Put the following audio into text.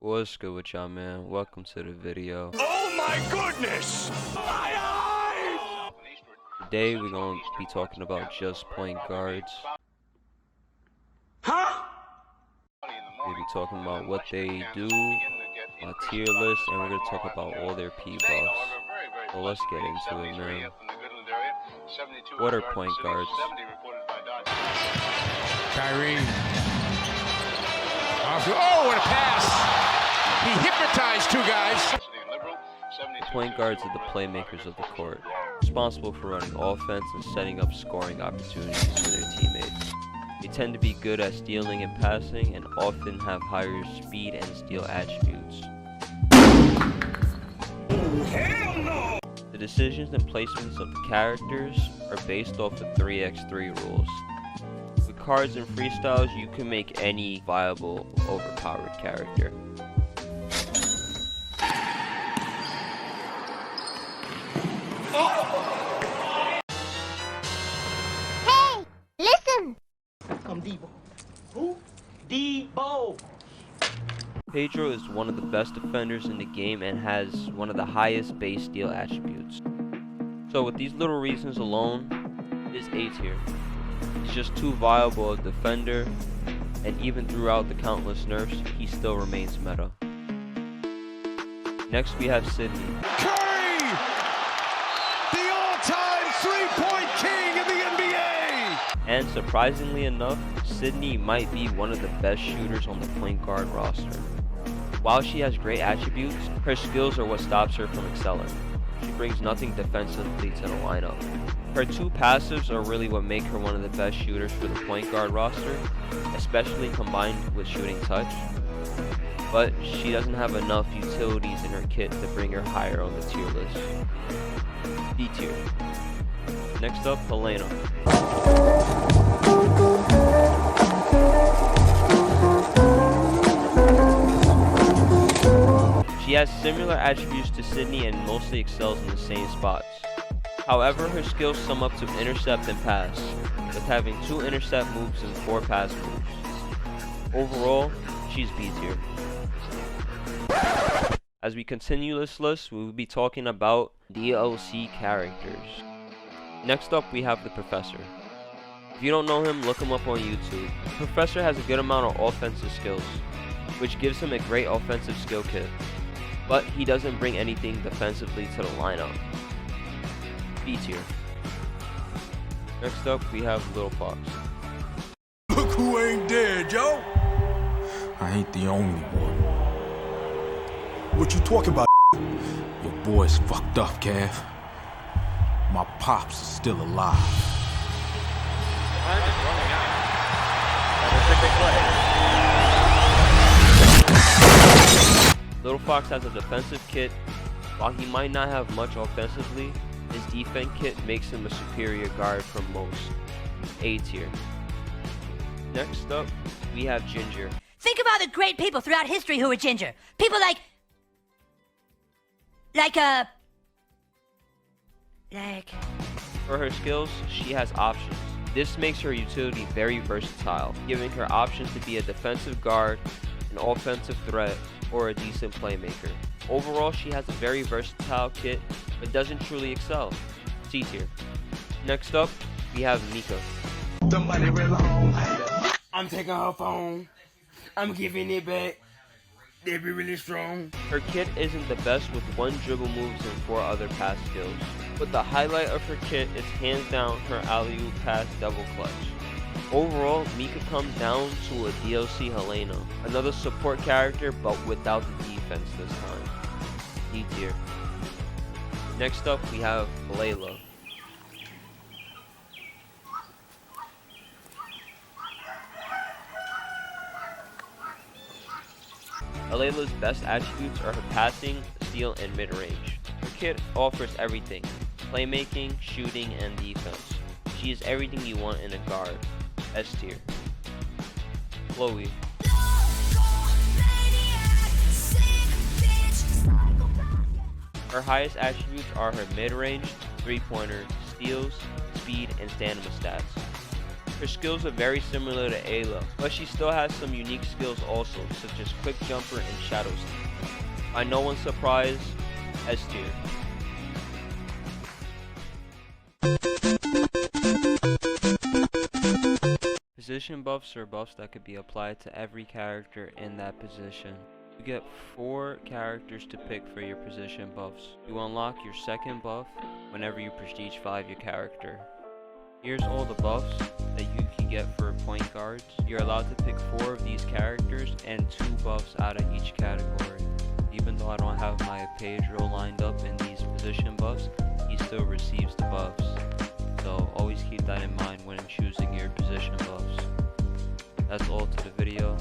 What's good with y'all, man? Welcome to the video. Oh my goodness! My eyes! Today we're going to be talking about just point guards. Huh? We'll be talking about what they do, my tier list, and we're going to talk about all their P-buffs. So let's get into it, man. What are point guards? Kyrie. Oh, what a pass! He hypnotized two guys. The point guards are the playmakers of the court, responsible for running offense and setting up scoring opportunities for their teammates. They tend to be good at stealing and passing, and often have higher speed and steal attributes. Hell no! The decisions and placements of the characters are based off of 3x3 rules. With cards and freestyles, you can make any viable, overpowered character. Hey, listen! I'm Debo. Who? Debo. Pedro is one of the best defenders in the game and has one of the highest base steal attributes. So with these little reasons alone, is A tier. He's just too viable a defender, and even throughout the countless nerfs, he still remains meta. Next we have Sydney. Curry! The all-time three-point king in the NBA! And surprisingly enough, Sydney might be one of the best shooters on the point guard roster. While she has great attributes, her skills are what stops her from excelling. She brings nothing defensively to the lineup. Her two passives are really what make her one of the best shooters for the point guard roster, especially combined with shooting touch. But she doesn't have enough utilities in her kit to bring her higher on the tier list. D tier. Next up, Helena. She has similar attributes to Sydney and mostly excels in the same spots. However, her skills sum up to intercept and pass, with having 2 intercept moves and 4 pass moves. Overall, she's B tier. As we continue this list, we will be talking about DLC characters. Next up, we have the Professor. If you don't know him, look him up on YouTube. The Professor has a good amount of offensive skills, which gives him a great offensive skill kit. But he doesn't bring anything defensively to the lineup. B tier. Next up, we have Little Fox. Look who ain't dead, yo! I ain't the only one. What you talking about? Your boy's fucked up, Kev. My pops is still alive. Little Fox has a defensive kit. While he might not have much offensively, his defense kit makes him a superior guard from most. A tier. Next up, we have Ginger. Think about the great people throughout history who were ginger. People like For her skills, she has options. This makes her utility very versatile, giving her options to be a defensive guard, an offensive threat, or a decent playmaker. Overall, she has a very versatile kit, but doesn't truly excel. C tier. Next up, we have Mika. The money real long. I'm taking her phone. I'm giving it back. They be really strong. Her kit isn't the best with 1 dribble moves and 4 other pass skills, but the highlight of her kit is hands down her alley-oop pass double clutch. Overall, Mika comes down to a DLC Helena, another support character but without the defense this time. D tier. Next up, we have Layla. Layla's best attributes are her passing, steal, and mid-range. Her kit offers everything: playmaking, shooting, and defense. She is everything you want in a guard. S tier. Chloe. Her highest attributes are her mid-range, 3-pointer, steals, speed, and stamina stats. Her skills are very similar to Ayla, but she still has some unique skills also, such as quick jumper and shadow step. By no one's surprise, S tier. Position buffs are buffs that could be applied to every character in that position. You get 4 characters to pick for your position buffs. You unlock your second buff whenever you prestige 5 your character. Here's all the buffs that you can get for point guards. You're allowed to pick 4 of these characters and 2 buffs out of each category. Even though I don't have my Pedro lined up in these position buffs, he still receives the buffs. So always keep that in mind when choosing your position buffs. That's all to the video.